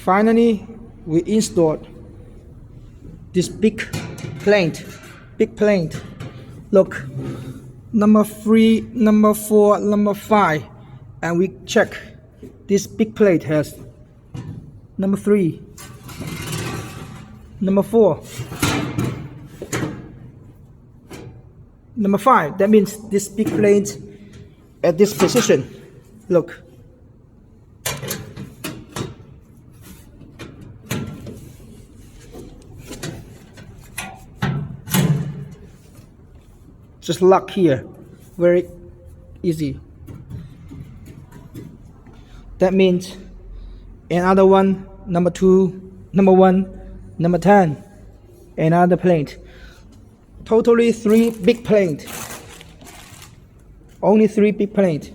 Finally, we installed this big plate. Look, number 3, number 4, number 5, and we check. This big plate has number 3, number 4, number 5. That means this big plate at this position. Look. Just lock here, very easy. That means another one, number 2, number 1, number 10, another plate. Totally 3 big plates. Only 3 big plates.